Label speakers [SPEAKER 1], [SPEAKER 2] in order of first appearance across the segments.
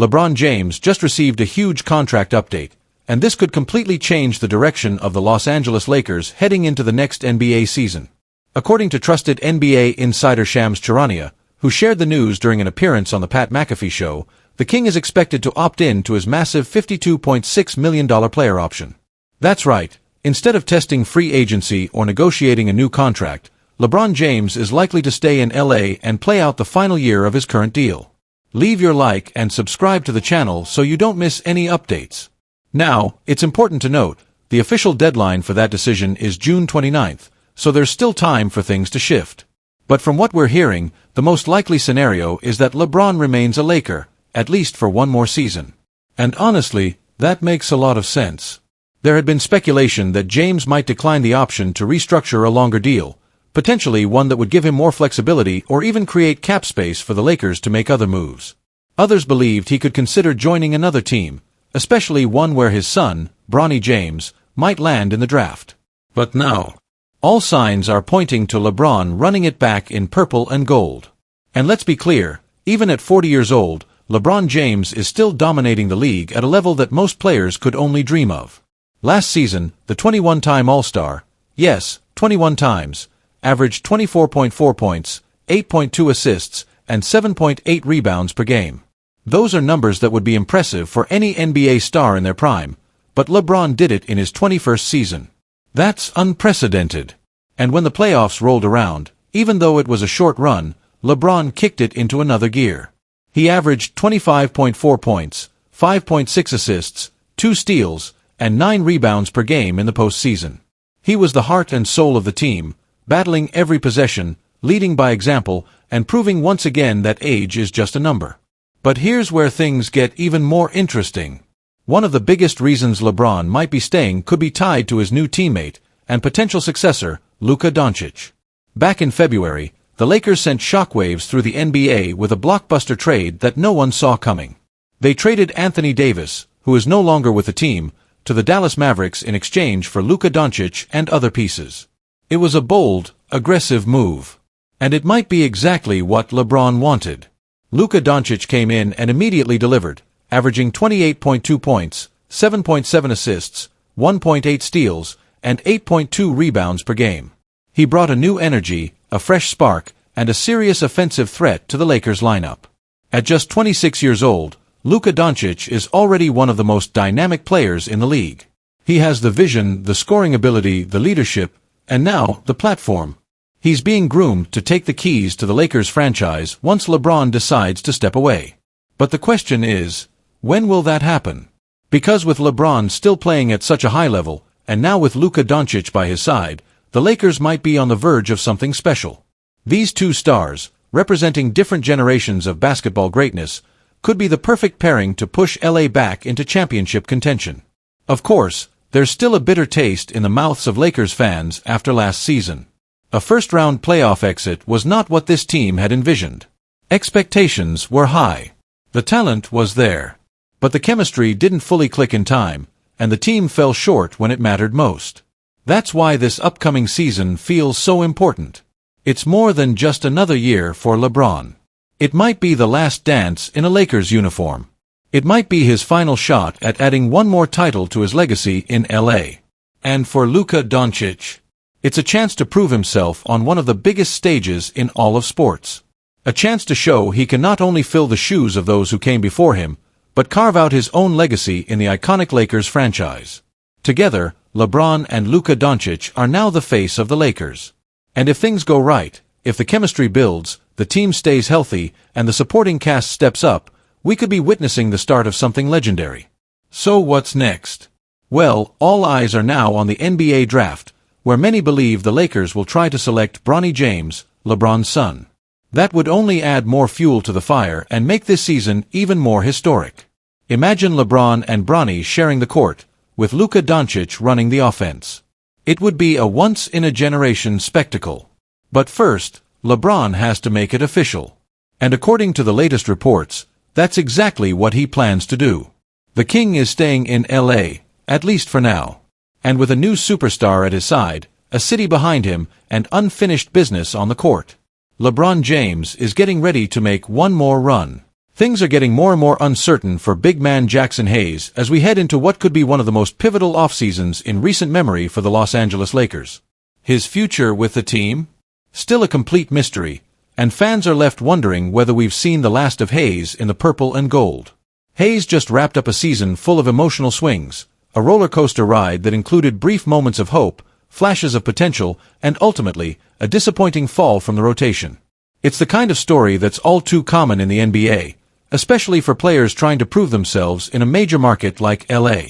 [SPEAKER 1] LeBron James just received a huge contract update, and this could completely change the direction of the Los Angeles Lakers heading into the next NBA season. According to trusted NBA insider Shams Charania, who shared the news during an appearance on the Pat McAfee show, the King is expected to opt in to his massive $52.6 million player option. That's right, instead of testing free agency or negotiating a new contract, LeBron James is likely to stay in LA and play out the final year of his current deal. Leave your like and subscribe to the channel so you don't miss any updates. Now, it's important to note, the official deadline for that decision is June 29th, so there's still time for things to shift. But from what we're hearing, the most likely scenario is that LeBron remains a Laker, at least for one more season. And honestly, that makes a lot of sense. There had been speculation that James might decline the option to restructure a longer deal, potentially one that would give him more flexibility or even create cap space for the Lakers to make other moves. Others believed he could consider joining another team, especially one where his son, Bronny James, might land in the draft. But now, all signs are pointing to LeBron running it back in purple and gold. And let's be clear, even at 40 years old, LeBron James is still dominating the league at a level that most players could only dream of. Last season, the 21-time All-Star, yes, 21 times, averaged 24.4 points, 8.2 assists, and 7.8 rebounds per game. Those are numbers that would be impressive for any NBA star in their prime, but LeBron did it in his 21st season. That's unprecedented. And when the playoffs rolled around, even though it was a short run, LeBron kicked it into another gear. He averaged 25.4 points, 5.6 assists, 2 steals, and 9 rebounds per game in the postseason. He was the heart and soul of the team, battling every possession, leading by example, and proving once again that age is just a number. But here's where things get even more interesting. One of the biggest reasons LeBron might be staying could be tied to his new teammate and potential successor, Luka Doncic. Back in February, the Lakers sent shockwaves through the NBA with a blockbuster trade that no one saw coming. They traded Anthony Davis, who is no longer with the team, to the Dallas Mavericks in exchange for Luka Doncic and other pieces. It was a bold, aggressive move. And it might be exactly what LeBron wanted. Luka Doncic came in and immediately delivered, averaging 28.2 points, 7.7 assists, 1.8 steals, and 8.2 rebounds per game. He brought a new energy, a fresh spark, and a serious offensive threat to the Lakers lineup. At just 26 years old, Luka Doncic is already one of the most dynamic players in the league. He has the vision, the scoring ability, the leadership, and now the platform. He's being groomed to take the keys to the Lakers franchise once LeBron decides to step away. But the question is, when will that happen? Because with LeBron still playing at such a high level, and now with Luka Doncic by his side, the Lakers might be on the verge of something special. These two stars, representing different generations of basketball greatness, could be the perfect pairing to push LA back into championship contention. Of course, there's still a bitter taste in the mouths of Lakers fans after last season. A first-round playoff exit was not what this team had envisioned. Expectations were high. The talent was there. But the chemistry didn't fully click in time, and the team fell short when it mattered most. That's why this upcoming season feels so important. It's more than just another year for LeBron. It might be the last dance in a Lakers uniform. It might be his final shot at adding one more title to his legacy in LA. And for Luka Doncic, it's a chance to prove himself on one of the biggest stages in all of sports. A chance to show he can not only fill the shoes of those who came before him, but carve out his own legacy in the iconic Lakers franchise. Together, LeBron and Luka Doncic are now the face of the Lakers. And if things go right, if the chemistry builds, the team stays healthy, and the supporting cast steps up, we could be witnessing the start of something legendary. So what's next? Well, all eyes are now on the NBA draft, where many believe the Lakers will try to select Bronny James, LeBron's son. That would only add more fuel to the fire and make this season even more historic. Imagine LeBron and Bronny sharing the court, with Luka Doncic running the offense. It would be a once-in-a-generation spectacle. But first, LeBron has to make it official. And according to the latest reports, that's exactly what he plans to do. The King is staying in LA, at least for now. And with a new superstar at his side, a city behind him, and unfinished business on the court, LeBron James is getting ready to make one more run. Things are getting more and more uncertain for big man Jackson Hayes as we head into what could be one of the most pivotal off-seasons in recent memory for the Los Angeles Lakers. His future with the team? Still a complete mystery, and fans are left wondering whether we've seen the last of Hayes in the purple and gold. Hayes just wrapped up a season full of emotional swings, a roller coaster ride that included brief moments of hope, flashes of potential, and ultimately, a disappointing fall from the rotation. It's the kind of story that's all too common in the NBA, especially for players trying to prove themselves in a major market like LA.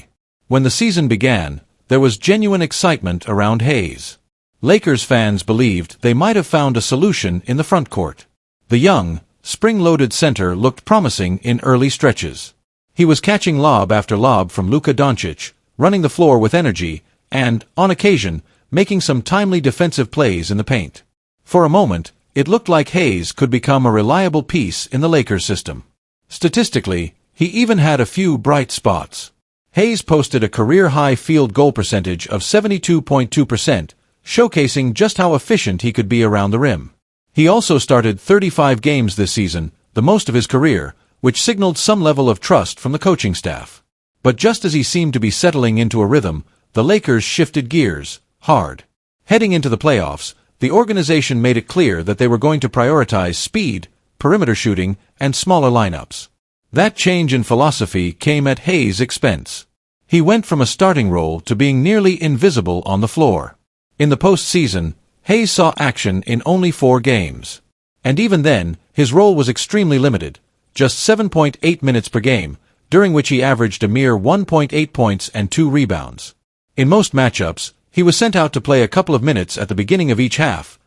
[SPEAKER 1] When the season began, there was genuine excitement around Hayes. Lakers fans believed they might have found a solution in the front court. The young, spring-loaded center looked promising in early stretches. He was catching lob after lob from Luka Doncic, running the floor with energy, and, on occasion, making some timely defensive plays in the paint. For a moment, it looked like Hayes could become a reliable piece in the Lakers system. Statistically, he even had a few bright spots. Hayes posted a career-high field goal percentage of 72.2%, showcasing just how efficient he could be around the rim. He also started 35 games this season, the most of his career, which signaled some level of trust from the coaching staff. But just as he seemed to be settling into a rhythm, the Lakers shifted gears, hard. Heading into the playoffs, the organization made it clear that they were going to prioritize speed, perimeter shooting, and smaller lineups. That change in philosophy came at Hayes' expense. He went from a starting role to being nearly invisible on the floor. In the postseason, Hayes saw action in only 4 games. And even then, his role was extremely limited, just 7.8 minutes per game, during which he averaged a mere 1.8 points and 2 rebounds. In most matchups, he was sent out to play a couple of minutes at the beginning of each half,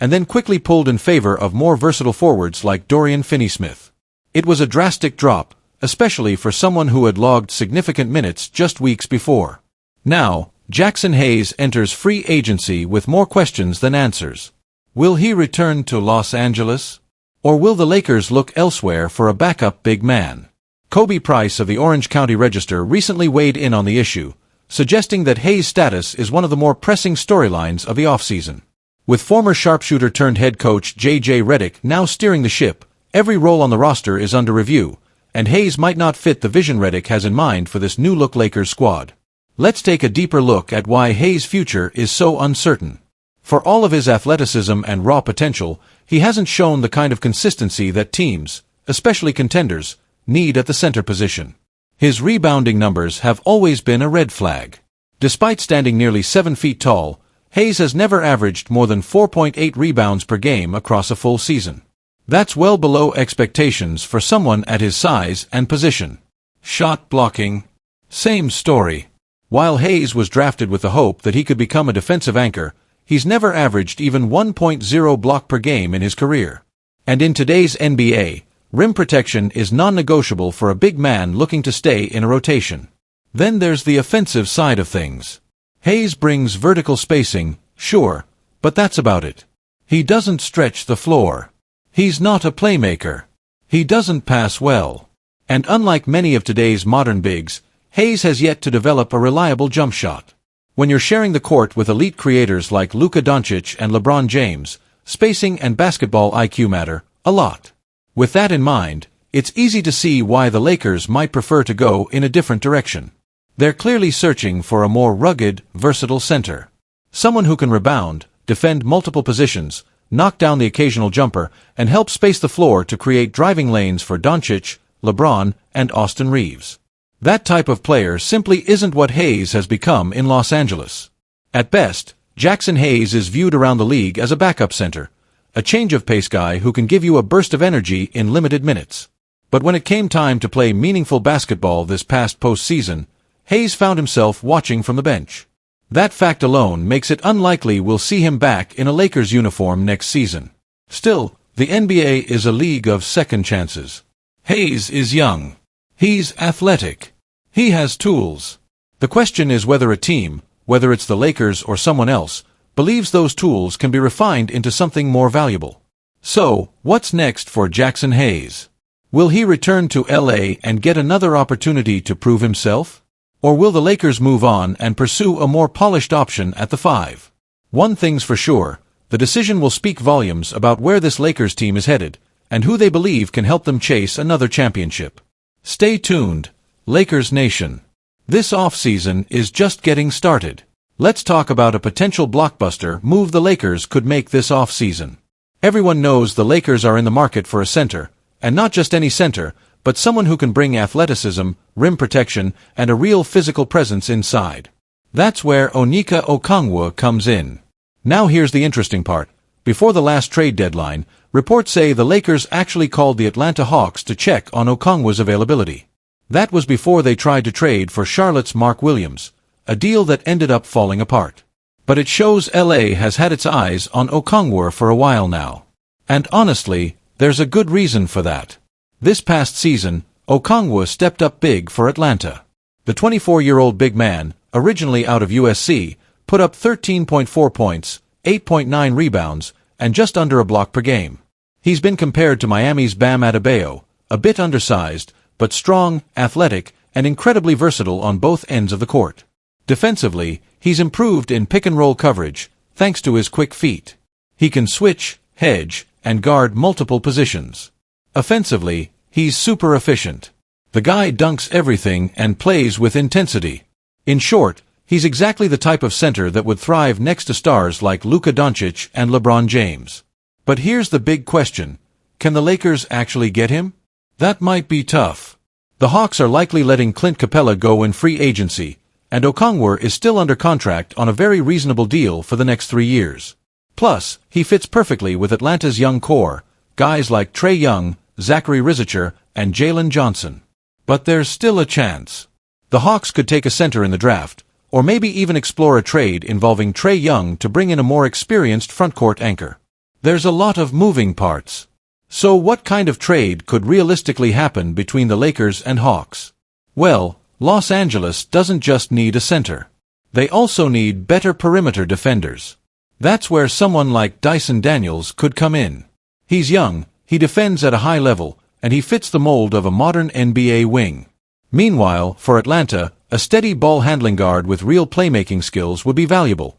[SPEAKER 1] and then quickly pulled in favor of more versatile forwards like Dorian Finney-Smith. It was a drastic drop, especially for someone who had logged significant minutes just weeks before. Now, Jackson Hayes enters free agency with more questions than answers. Will he return to Los Angeles? Or will the Lakers look elsewhere for a backup big man? Kobe Price of the Orange County Register recently weighed in on the issue, suggesting that Hayes' status is one of the more pressing storylines of the offseason. With former sharpshooter-turned-head coach J.J. Redick now steering the ship, every role on the roster is under review, and Hayes might not fit the vision Redick has in mind for this new-look Lakers squad. Let's take a deeper look at why Hayes' future is so uncertain. For all of his athleticism and raw potential, he hasn't shown the kind of consistency that teams, especially contenders, need at the center position. His rebounding numbers have always been a red flag. Despite standing nearly 7 feet tall, Hayes has never averaged more than 4.8 rebounds per game across a full season. That's well below expectations for someone at his size and position. Shot blocking. Same story. While Hayes was drafted with the hope that he could become a defensive anchor, he's never averaged even 1.0 block per game in his career. And in today's NBA, rim protection is non-negotiable for a big man looking to stay in a rotation. Then there's the offensive side of things. Hayes brings vertical spacing, sure, but that's about it. He doesn't stretch the floor. He's not a playmaker. He doesn't pass well. And unlike many of today's modern bigs, Hayes has yet to develop a reliable jump shot. When you're sharing the court with elite creators like Luka Doncic and LeBron James, spacing and basketball IQ matter a lot. With that in mind, it's easy to see why the Lakers might prefer to go in a different direction. They're clearly searching for a more rugged, versatile center. Someone who can rebound, defend multiple positions, knock down the occasional jumper, and help space the floor to create driving lanes for Doncic, LeBron, and Austin Reeves. That type of player simply isn't what Hayes has become in Los Angeles. At best, Jackson Hayes is viewed around the league as a backup center, a change-of-pace guy who can give you a burst of energy in limited minutes. But when it came time to play meaningful basketball this past postseason, Hayes found himself watching from the bench. That fact alone makes it unlikely we'll see him back in a Lakers uniform next season. Still, the NBA is a league of second chances. Hayes is young. He's athletic. He has tools. The question is whether a team, whether it's the Lakers or someone else, believes those tools can be refined into something more valuable. So, what's next for Jackson Hayes? Will he return to LA and get another opportunity to prove himself? Or will the Lakers move on and pursue a more polished option at the 5? One thing's for sure, the decision will speak volumes about where this Lakers team is headed, and who they believe can help them chase another championship. Stay tuned, Lakers Nation. This offseason is just getting started. Let's talk about a potential blockbuster move the Lakers could make this offseason. Everyone knows the Lakers are in the market for a center, and not just any center, but someone who can bring athleticism, rim protection, and a real physical presence inside. That's where Onyeka Okongwu comes in. Now here's the interesting part. Before the last trade deadline, reports say the Lakers actually called the Atlanta Hawks to check on Okongwu's availability. That was before they tried to trade for Charlotte's Mark Williams, a deal that ended up falling apart. But it shows LA has had its eyes on Okongwu for a while now. And honestly, there's a good reason for that. This past season, Okongwu stepped up big for Atlanta. The 24-year-old big man, originally out of USC, put up 13.4 points, 8.9 rebounds, and just under a block per game. He's been compared to Miami's Bam Adebayo, a bit undersized, but strong, athletic, and incredibly versatile on both ends of the court. Defensively, he's improved in pick-and-roll coverage, thanks to his quick feet. He can switch, hedge, and guard multiple positions. Offensively, he's super efficient. The guy dunks everything and plays with intensity. In short, he's exactly the type of center that would thrive next to stars like Luka Doncic and LeBron James. But here's the big question. Can the Lakers actually get him? That might be tough. The Hawks are likely letting Clint Capella go in free agency, and Okongwu is still under contract on a very reasonable deal for the next 3 years. Plus, he fits perfectly with Atlanta's young core, guys like Trae Young, Zachary Rizicher, and Jalen Johnson. But there's still a chance. The Hawks could take a center in the draft, or maybe even explore a trade involving Trae Young to bring in a more experienced frontcourt anchor. There's a lot of moving parts. So what kind of trade could realistically happen between the Lakers and Hawks? Well, Los Angeles doesn't just need a center. They also need better perimeter defenders. That's where someone like Dyson Daniels could come in. He's young, he defends at a high level, and he fits the mold of a modern NBA wing. Meanwhile, for Atlanta, a steady ball-handling guard with real playmaking skills would be valuable,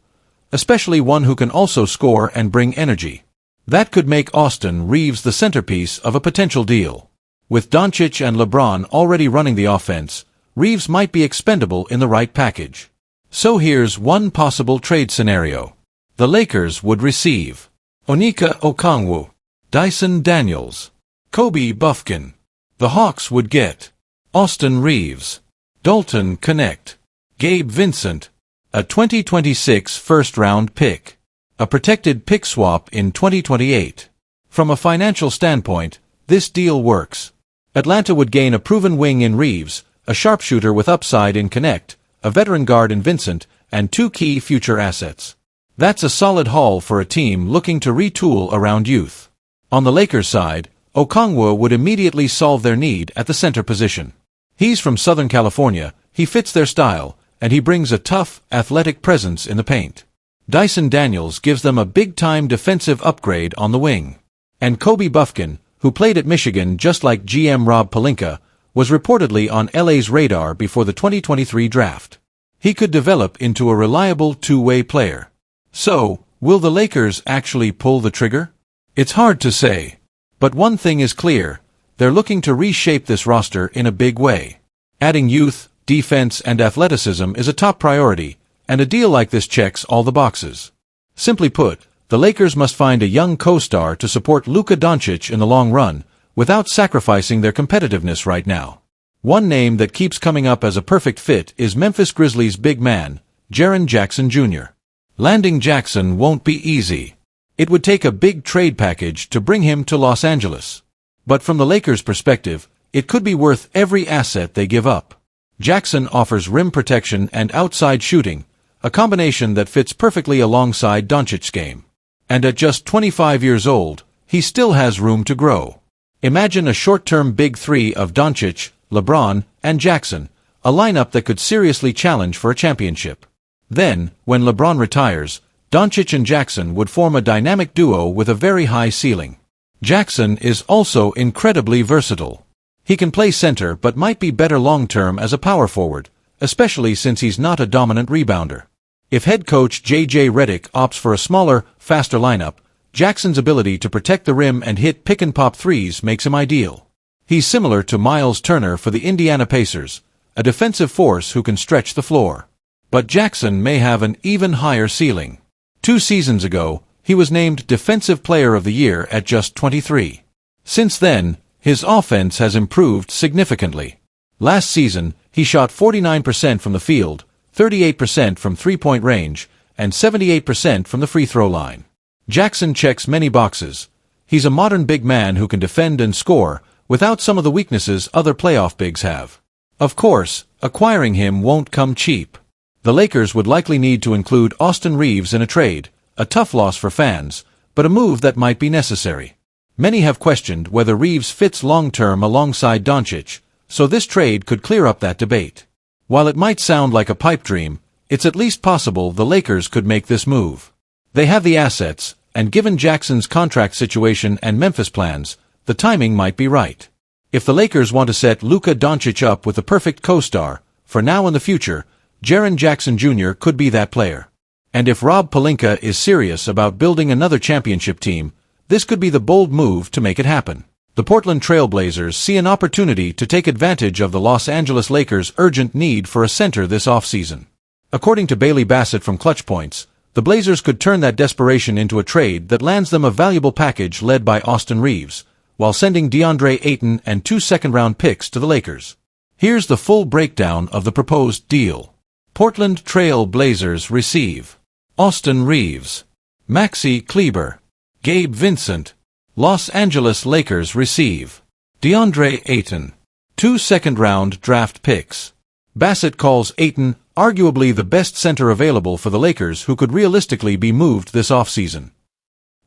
[SPEAKER 1] especially one who can also score and bring energy. That could make Austin Reeves the centerpiece of a potential deal. With Doncic and LeBron already running the offense, Reeves might be expendable in the right package. So here's one possible trade scenario. The Lakers would receive Onyeka Okongwu, Dyson Daniels, Kobe Buffkin. The Hawks would get Austin Reeves, Dalton Connect, Gabe Vincent, a 2026 first-round pick, a protected pick swap in 2028. From a financial standpoint, this deal works. Atlanta would gain a proven wing in Reeves, a sharpshooter with upside in Connect, a veteran guard in Vincent, and 2 key future assets. That's a solid haul for a team looking to retool around youth. On the Lakers side, Okongwu would immediately solve their need at the center position. He's from Southern California, he fits their style, and he brings a tough, athletic presence in the paint. Dyson Daniels gives them a big-time defensive upgrade on the wing. And Kobe Buffkin, who played at Michigan just like GM Rob Pelinka, was reportedly on LA's radar before the 2023 draft. He could develop into a reliable two-way player. So, will the Lakers actually pull the trigger? It's hard to say. But one thing is clear, they're looking to reshape this roster in a big way. Adding youth, defense, and athleticism is a top priority, and a deal like this checks all the boxes. Simply put, the Lakers must find a young co-star to support Luka Doncic in the long run, without sacrificing their competitiveness right now. One name that keeps coming up as a perfect fit is Memphis Grizzlies' big man, Jaren Jackson Jr. Landing Jackson won't be easy. It would take a big trade package to bring him to Los Angeles. But from the Lakers' perspective, it could be worth every asset they give up. Jackson offers rim protection and outside shooting, a combination that fits perfectly alongside Doncic's game. And at just 25 years old, he still has room to grow. Imagine a short-term big three of Doncic, LeBron, and Jackson, a lineup that could seriously challenge for a championship. Then, when LeBron retires, Doncic and Jackson would form a dynamic duo with a very high ceiling. Jackson is also incredibly versatile. He can play center but might be better long-term as a power forward, especially since he's not a dominant rebounder. If head coach J.J. Redick opts for a smaller, faster lineup, Jackson's ability to protect the rim and hit pick-and-pop threes makes him ideal. He's similar to Miles Turner for the Indiana Pacers, a defensive force who can stretch the floor. But Jackson may have an even higher ceiling. 2 seasons ago, he was named Defensive Player of the Year at just 23. Since then, his offense has improved significantly. Last season, he shot 49% from the field, 38% from three-point range, and 78% from the free throw line. Jackson checks many boxes. He's a modern big man who can defend and score, without some of the weaknesses other playoff bigs have. Of course, acquiring him won't come cheap. The Lakers would likely need to include Austin Reeves in a trade, a tough loss for fans, but a move that might be necessary. Many have questioned whether Reeves fits long-term alongside Doncic, so this trade could clear up that debate. While it might sound like a pipe dream, it's at least possible the Lakers could make this move. They have the assets, and given Jackson's contract situation and Memphis plans, the timing might be right. If the Lakers want to set Luka Doncic up with the perfect co-star, for now and the future, Jaren Jackson Jr. could be that player. And if Rob Pelinka is serious about building another championship team, this could be the bold move to make it happen. The Portland Trail Blazers see an opportunity to take advantage of the Los Angeles Lakers' urgent need for a center this offseason. According to Bailey Bassett from Clutch Points, the Blazers could turn that desperation into a trade that lands them a valuable package led by Austin Reeves, while sending Deandre Ayton and 2 second-round picks to the Lakers. Here's the full breakdown of the proposed deal. Portland Trail Blazers receive Austin Reeves, Maxi Kleber, Gabe Vincent. Los Angeles Lakers receive Deandre Ayton, 2 second-round draft picks. Bassett calls Ayton arguably the best center available for the Lakers who could realistically be moved this offseason.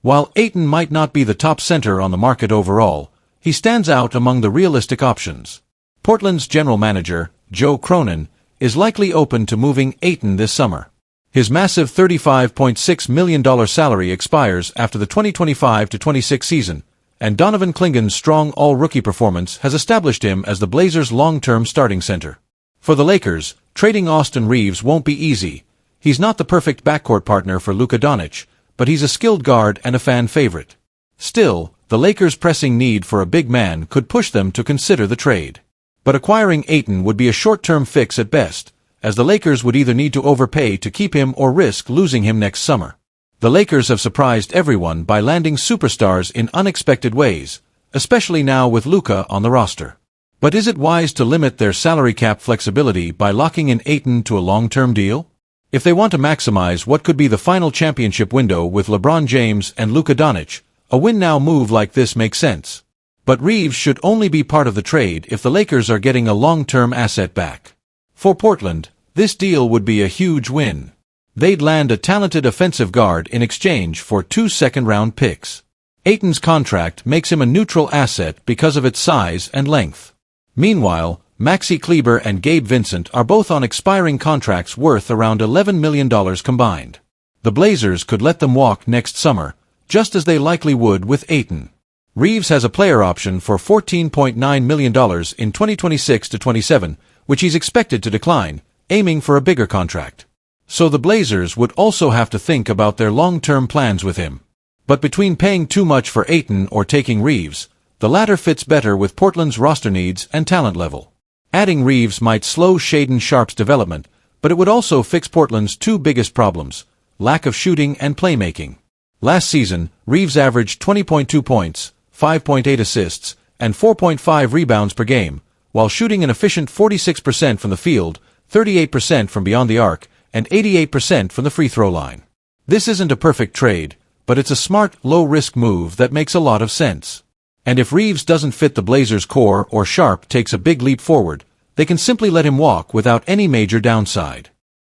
[SPEAKER 1] While Ayton might not be the top center on the market overall, he stands out among the realistic options. Portland's general manager, Joe Cronin, is likely open to moving Ayton this summer. His massive $35.6 million salary expires after the 2025-26 season, and Donovan Clingan's strong all-rookie performance has established him as the Blazers' long-term starting center. For the Lakers, trading Austin Reeves won't be easy. He's not the perfect backcourt partner for Luka Doncic, but he's a skilled guard and a fan favorite. Still, the Lakers' pressing need for a big man could push them to consider the trade. But acquiring Ayton would be a short-term fix at best, as the Lakers would either need to overpay to keep him or risk losing him next summer. The Lakers have surprised everyone by landing superstars in unexpected ways, especially now with Luka on the roster. But is it wise to limit their salary cap flexibility by locking in Ayton to a long-term deal? If they want to maximize what could be the final championship window with LeBron James and Luka Doncic, a win-now move like this makes sense. But Reeves should only be part of the trade if the Lakers are getting a long-term asset back. For Portland, this deal would be a huge win. They'd land a talented offensive guard in exchange for 2 second-round picks. Ayton's contract makes him a neutral asset because of its size and length. Meanwhile, Maxi Kleber and Gabe Vincent are both on expiring contracts worth around $11 million combined. The Blazers could let them walk next summer, just as they likely would with Ayton. Reeves has a player option for $14.9 million in 2026-27, which he's expected to decline, aiming for a bigger contract. So the Blazers would also have to think about their long-term plans with him. But between paying too much for Ayton or taking Reeves, the latter fits better with Portland's roster needs and talent level. Adding Reeves might slow Shaedon Sharpe's development, but it would also fix Portland's 2 biggest problems: lack of shooting and playmaking. Last season, Reeves averaged 20.2 points, 5.8 assists, and 4.5 rebounds per game, while shooting an efficient 46% from the field, 38% from beyond the arc, and 88% from the free throw line. This isn't a perfect trade, but it's a smart, low-risk move that makes a lot of sense. And if Reeves doesn't fit the Blazers' core or Sharpe takes a big leap forward, they can simply let him walk without any major downside.